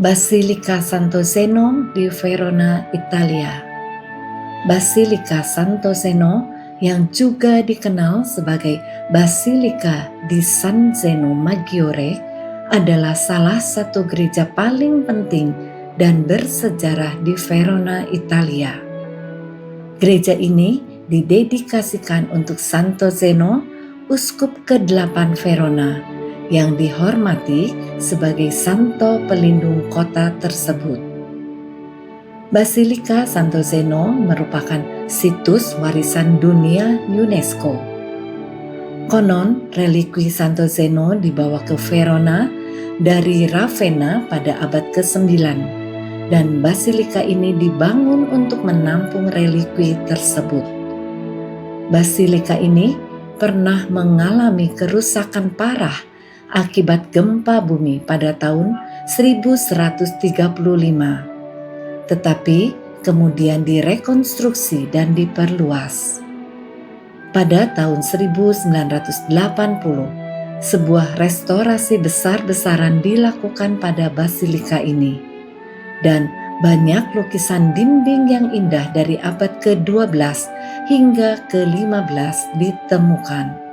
Basilika Santo Zeno di Verona, Italia. Basilika Santo Zeno yang juga dikenal sebagai Basilika di San Zeno Maggiore adalah salah satu gereja paling penting dan bersejarah di Verona, Italia. Gereja ini didedikasikan untuk Santo Zeno, uskup ke-8 Verona, yang dihormati sebagai santo pelindung kota tersebut. Basilika Santo Zeno merupakan situs warisan dunia UNESCO. Konon, relikwi Santo Zeno dibawa ke Verona dari Ravenna pada abad ke-9, dan basilika ini dibangun untuk menampung relikwi tersebut. Basilika ini pernah mengalami kerusakan parah akibat gempa bumi pada tahun 1135, tetapi kemudian direkonstruksi dan diperluas. Pada tahun 1980, sebuah restorasi besar-besaran dilakukan pada basilika ini, dan banyak lukisan dinding yang indah dari abad ke-12 hingga ke-15 ditemukan.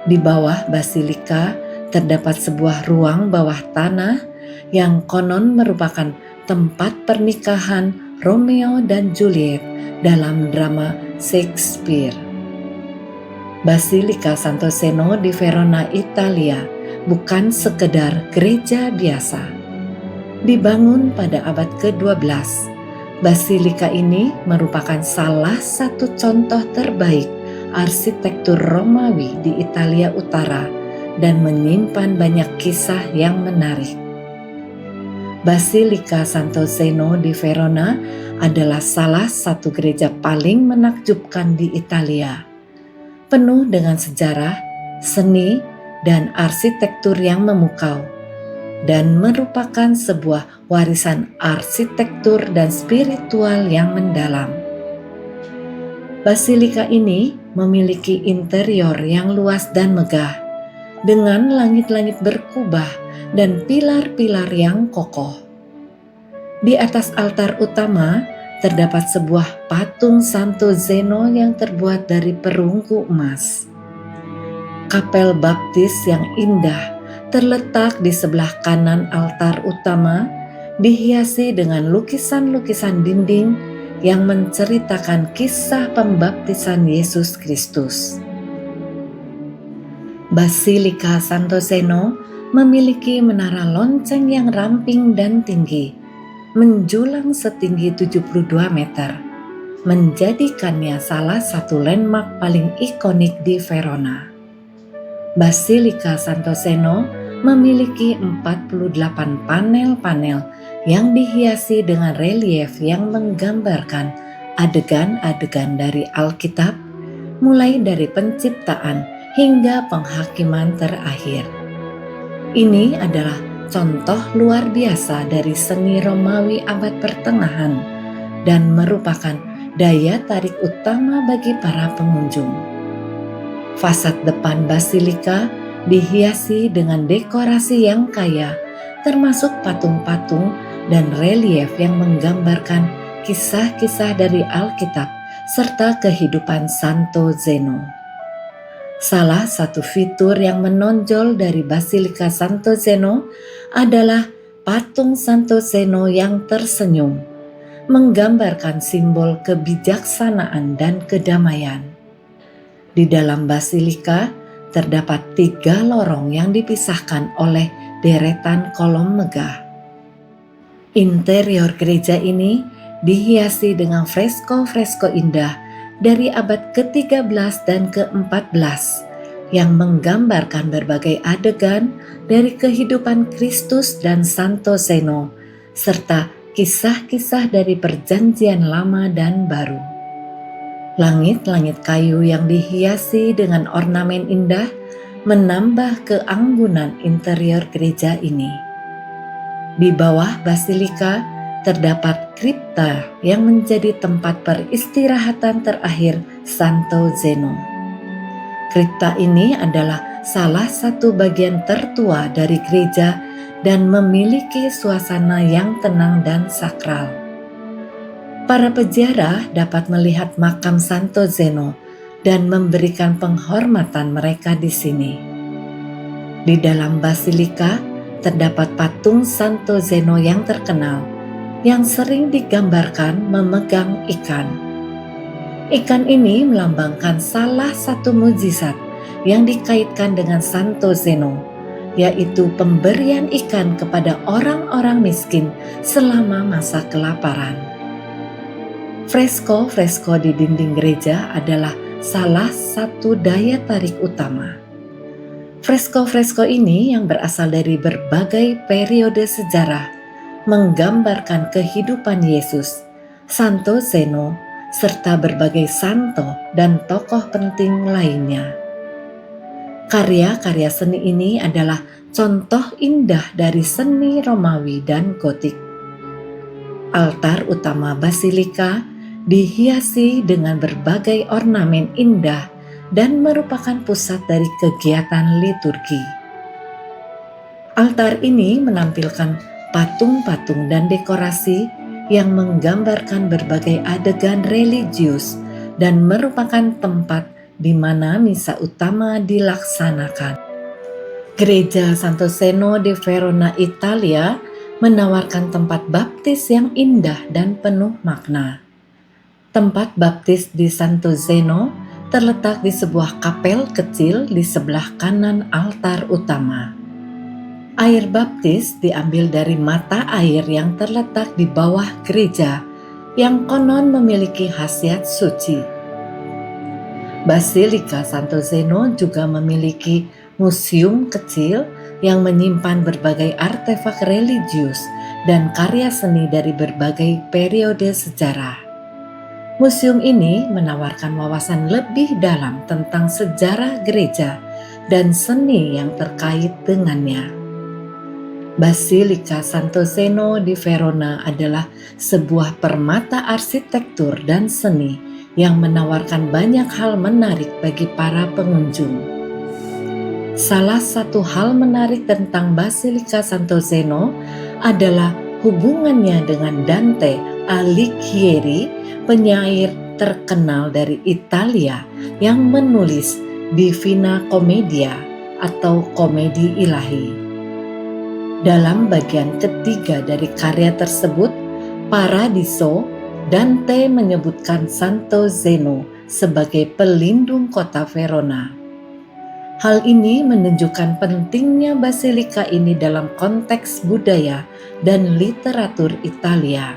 Di bawah basilika terdapat sebuah ruang bawah tanah yang konon merupakan tempat pernikahan Romeo dan Juliet dalam drama Shakespeare. Basilika Santo Zeno di Verona, Italia bukan sekedar gereja biasa. Dibangun pada abad ke-12, basilika ini merupakan salah satu contoh terbaik arsitektur Romawi di Italia Utara dan menyimpan banyak kisah yang menarik. Basilika Santo Zeno di Verona adalah salah satu gereja paling menakjubkan di Italia, penuh dengan sejarah, seni, dan arsitektur yang memukau, dan merupakan sebuah warisan arsitektur dan spiritual yang mendalam. Basilika ini memiliki interior yang luas dan megah, dengan langit-langit berkubah dan pilar-pilar yang kokoh. Di atas altar utama terdapat sebuah patung Santo Zeno yang terbuat dari perunggu emas. Kapel baptis yang indah terletak di sebelah kanan altar utama, dihiasi dengan lukisan-lukisan dinding yang menceritakan kisah pembaptisan Yesus Kristus. Basilika Santo Zeno memiliki menara lonceng yang ramping dan tinggi, menjulang setinggi 72 meter, menjadikannya salah satu landmark paling ikonik di Verona. Basilika Santo Zeno memiliki 48 panel-panel yang dihiasi dengan relief yang menggambarkan adegan-adegan dari Alkitab, mulai dari penciptaan hingga penghakiman terakhir. Ini adalah contoh luar biasa dari seni Romawi abad pertengahan dan merupakan daya tarik utama bagi para pengunjung. Fasad depan basilika dihiasi dengan dekorasi yang kaya, termasuk patung-patung dan relief yang menggambarkan kisah-kisah dari Alkitab serta kehidupan Santo Zeno. Salah satu fitur yang menonjol dari Basilika Santo Zeno adalah patung Santo Zeno yang tersenyum, menggambarkan simbol kebijaksanaan dan kedamaian. Di dalam basilika terdapat 3 lorong yang dipisahkan oleh deretan kolom megah. Interior gereja ini dihiasi dengan fresko-fresko indah dari abad ke-13 dan ke-14 yang menggambarkan berbagai adegan dari kehidupan Kristus dan Santo Zeno, serta kisah-kisah dari Perjanjian Lama dan Baru. Langit-langit kayu yang dihiasi dengan ornamen indah menambah keanggunan interior gereja ini. Di bawah basilika terdapat kripta yang menjadi tempat peristirahatan terakhir Santo Zeno. Kripta ini adalah salah satu bagian tertua dari gereja dan memiliki suasana yang tenang dan sakral. Para peziarah dapat melihat makam Santo Zeno dan memberikan penghormatan mereka di sini. Di dalam basilika terdapat patung Santo Zeno yang terkenal, yang sering digambarkan memegang ikan. Ikan ini melambangkan salah satu mukjizat yang dikaitkan dengan Santo Zeno, yaitu pemberian ikan kepada orang-orang miskin selama masa kelaparan. Fresko-fresko di dinding gereja adalah salah satu daya tarik utama. Fresko-fresko ini yang berasal dari berbagai periode sejarah menggambarkan kehidupan Yesus, Santo Zeno, serta berbagai santo dan tokoh penting lainnya. Karya-karya seni ini adalah contoh indah dari seni Romawi dan Gotik. Altar utama basilika dihiasi dengan berbagai ornamen indah dan merupakan pusat dari kegiatan liturgi. Altar ini menampilkan patung-patung dan dekorasi yang menggambarkan berbagai adegan religius dan merupakan tempat di mana misa utama dilaksanakan. Gereja Santo Zeno di Verona, Italia menawarkan tempat baptis yang indah dan penuh makna. Tempat baptis di Santo Zeno terletak di sebuah kapel kecil di sebelah kanan altar utama. Air baptis diambil dari mata air yang terletak di bawah gereja, yang konon memiliki khasiat suci. Basilika Santo Zeno juga memiliki museum kecil yang menyimpan berbagai artefak religius dan karya seni dari berbagai periode sejarah. Museum ini menawarkan wawasan lebih dalam tentang sejarah gereja dan seni yang terkait dengannya. Basilika Santo Zeno di Verona adalah sebuah permata arsitektur dan seni yang menawarkan banyak hal menarik bagi para pengunjung. Salah satu hal menarik tentang Basilika Santo Zeno adalah hubungannya dengan Dante Alighieri, penyair terkenal dari Italia yang menulis Divina Commedia atau Komedi Ilahi. Dalam bagian ketiga dari karya tersebut, Paradiso, Dante menyebutkan Santo Zeno sebagai pelindung kota Verona. Hal ini menunjukkan pentingnya basilika ini dalam konteks budaya dan literatur Italia.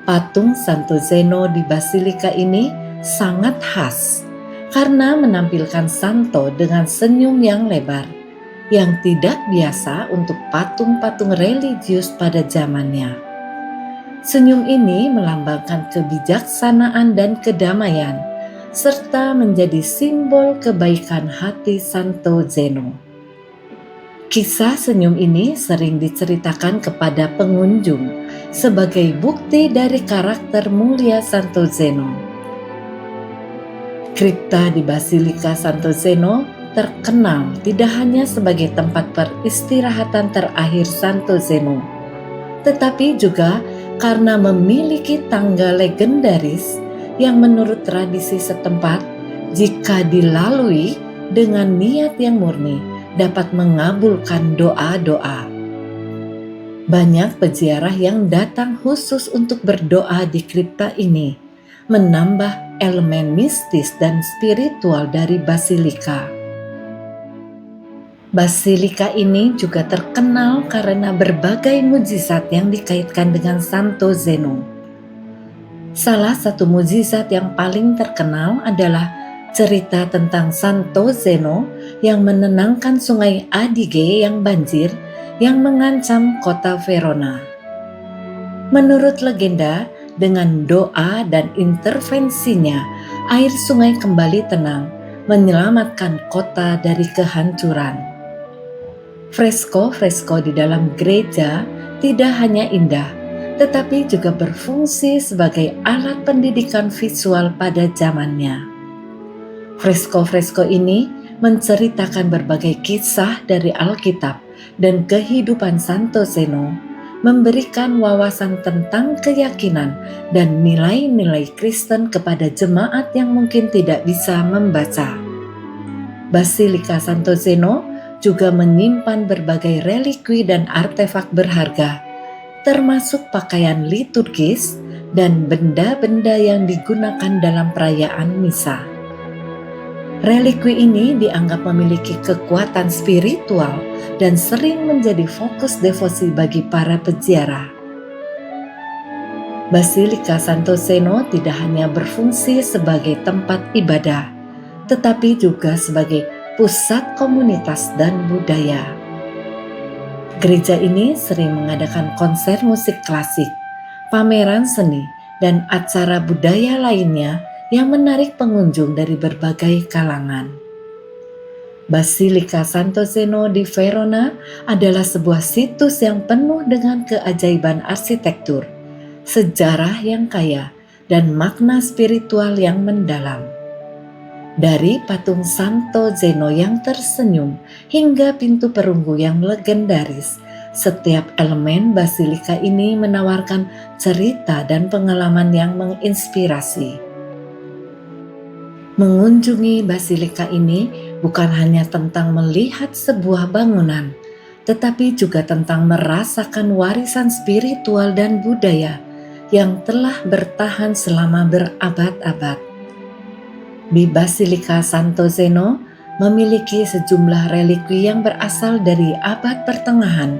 Patung Santo Zeno di basilika ini sangat khas karena menampilkan santo dengan senyum yang lebar, yang tidak biasa untuk patung-patung religius pada zamannya. Senyum ini melambangkan kebijaksanaan dan kedamaian, serta menjadi simbol kebaikan hati Santo Zeno. Kisah senyum ini sering diceritakan kepada pengunjung sebagai bukti dari karakter mulia Santo Zeno. Kripta di Basilika Santo Zeno terkenal tidak hanya sebagai tempat peristirahatan terakhir Santo Zeno, tetapi juga karena memiliki tangga legendaris yang menurut tradisi setempat, jika dilalui dengan niat yang murni, dapat mengabulkan doa-doa. Banyak peziarah yang datang khusus untuk berdoa di kripta ini, menambah elemen mistis dan spiritual dari basilika. Basilika ini juga terkenal karena berbagai mukjizat yang dikaitkan dengan Santo Zeno. Salah satu mukjizat yang paling terkenal adalah cerita tentang Santo Zeno yang menenangkan sungai Adige yang banjir yang mengancam kota Verona. Menurut legenda, dengan doa dan intervensinya, air sungai kembali tenang, menyelamatkan kota dari kehancuran. Fresko-fresko di dalam gereja tidak hanya indah, tetapi juga berfungsi sebagai alat pendidikan visual pada zamannya. Fresko-fresko ini menceritakan berbagai kisah dari Alkitab dan kehidupan Santo Zeno memberikan wawasan tentang keyakinan dan nilai-nilai Kristen kepada jemaat yang mungkin tidak bisa membaca. Basilika Santo Zeno juga menyimpan berbagai relikwi dan artefak berharga, termasuk pakaian liturgis dan benda-benda yang digunakan dalam perayaan misa. Relikwi ini dianggap memiliki kekuatan spiritual dan sering menjadi fokus devosi bagi para peziarah. Basilika Santo Zeno tidak hanya berfungsi sebagai tempat ibadah, tetapi juga sebagai pusat komunitas dan budaya. Gereja ini sering mengadakan konser musik klasik, pameran seni, dan acara budaya lainnya yang menarik pengunjung dari berbagai kalangan. Basilika Santo Zeno di Verona adalah sebuah situs yang penuh dengan keajaiban arsitektur, sejarah yang kaya, dan makna spiritual yang mendalam. Dari patung Santo Zeno yang tersenyum hingga pintu perunggu yang legendaris, setiap elemen basilika ini menawarkan cerita dan pengalaman yang menginspirasi. Mengunjungi basilika ini bukan hanya tentang melihat sebuah bangunan, tetapi juga tentang merasakan warisan spiritual dan budaya yang telah bertahan selama berabad-abad. Di Basilika Santo Zeno memiliki sejumlah relikwi yang berasal dari abad pertengahan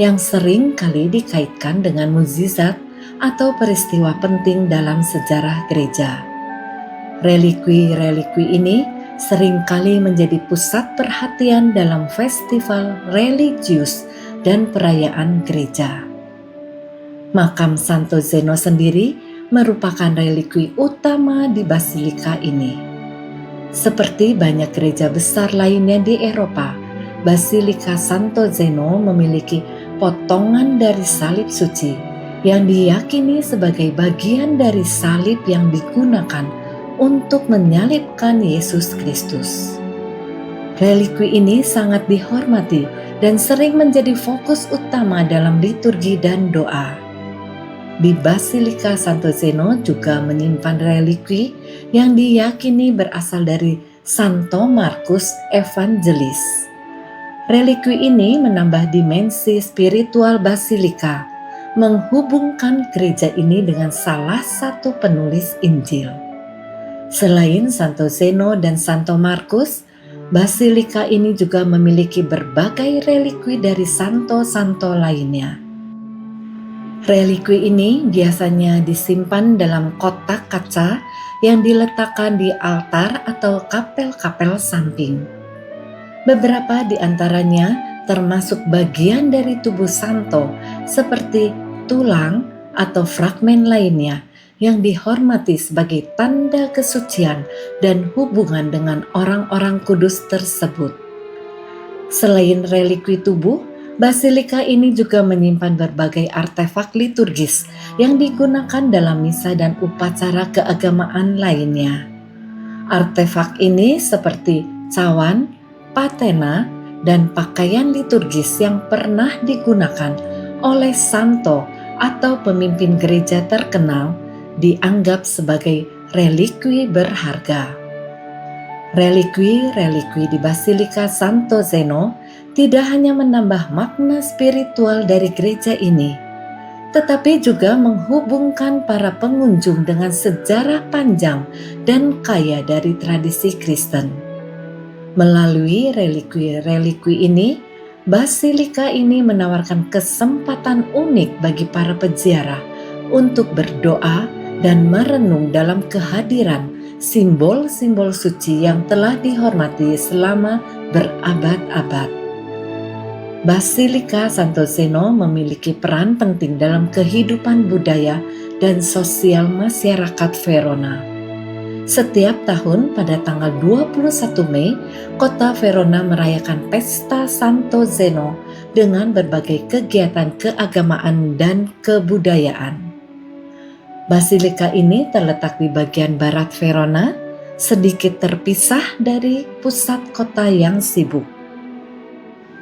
yang sering kali dikaitkan dengan mukjizat atau peristiwa penting dalam sejarah gereja. Relikwi-relikwi ini seringkali menjadi pusat perhatian dalam festival religius dan perayaan gereja. Makam Santo Zeno sendiri merupakan relikwi utama di basilika ini. Seperti banyak gereja besar lainnya di Eropa, Basilika Santo Zeno memiliki potongan dari salib suci yang diyakini sebagai bagian dari salib yang digunakan untuk menyalibkan Yesus Kristus. Relikwi ini sangat dihormati dan sering menjadi fokus utama dalam liturgi dan doa. Di Basilika Santo Zeno juga menyimpan relikwi yang diyakini berasal dari Santo Markus Evangelis. Relikwi ini menambah dimensi spiritual basilika, menghubungkan gereja ini dengan salah satu penulis Injil. Selain Santo Zeno dan Santo Markus, basilika ini juga memiliki berbagai relikwi dari santo-santo lainnya. Relikwi ini biasanya disimpan dalam kotak kaca yang diletakkan di altar atau kapel-kapel samping. Beberapa di antaranya termasuk bagian dari tubuh santo seperti tulang atau fragmen lainnya yang dihormati sebagai tanda kesucian dan hubungan dengan orang-orang kudus tersebut. Selain relikwi tubuh, basilika ini juga menyimpan berbagai artefak liturgis yang digunakan dalam misa dan upacara keagamaan lainnya. Artefak ini seperti cawan, patena, dan pakaian liturgis yang pernah digunakan oleh santo atau pemimpin gereja terkenal dianggap sebagai relikwi berharga. Relikwi-relikwi di Basilika Santo Zeno tidak hanya menambah makna spiritual dari gereja ini, tetapi juga menghubungkan para pengunjung dengan sejarah panjang dan kaya dari tradisi Kristen. Melalui relikwi-relikwi ini, basilika ini menawarkan kesempatan unik bagi para peziarah untuk berdoa dan merenung dalam kehadiran simbol-simbol suci yang telah dihormati selama berabad-abad. Basilika Santo Zeno memiliki peran penting dalam kehidupan budaya dan sosial masyarakat Verona. Setiap tahun pada tanggal 21 Mei, kota Verona merayakan Pesta Santo Zeno dengan berbagai kegiatan keagamaan dan kebudayaan. Basilika ini terletak di bagian barat Verona, sedikit terpisah dari pusat kota yang sibuk.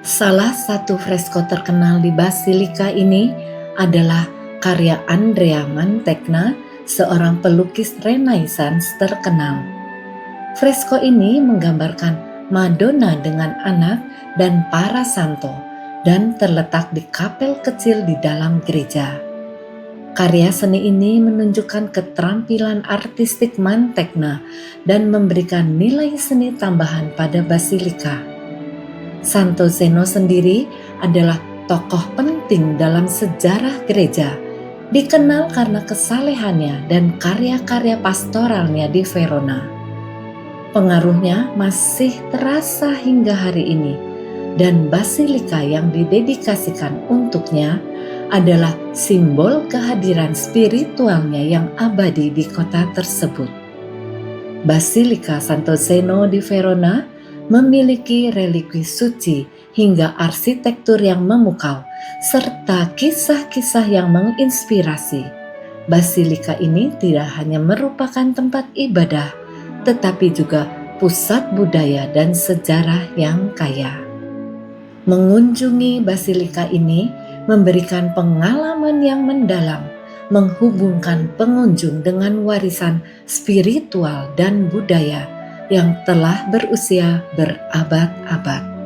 Salah satu fresko terkenal di Basilika ini adalah karya Andrea Mantegna, seorang pelukis Renaissance terkenal. Fresko ini menggambarkan Madonna dengan anak dan para santo dan terletak di kapel kecil di dalam gereja. Karya seni ini menunjukkan keterampilan artistik Mantegna dan memberikan nilai seni tambahan pada Basilika. Santo Zeno sendiri adalah tokoh penting dalam sejarah gereja, dikenal karena kesalehannya dan karya-karya pastoralnya di Verona. Pengaruhnya masih terasa hingga hari ini, dan Basilika yang didedikasikan untuknya adalah simbol kehadiran spiritualnya yang abadi di kota tersebut. Basilika Santo Zeno di Verona memiliki religi suci hingga arsitektur yang memukau, serta kisah-kisah yang menginspirasi. Basilika ini tidak hanya merupakan tempat ibadah, tetapi juga pusat budaya dan sejarah yang kaya. Mengunjungi Basilika ini memberikan pengalaman yang mendalam, menghubungkan pengunjung dengan warisan spiritual dan budaya yang telah berusia berabad-abad.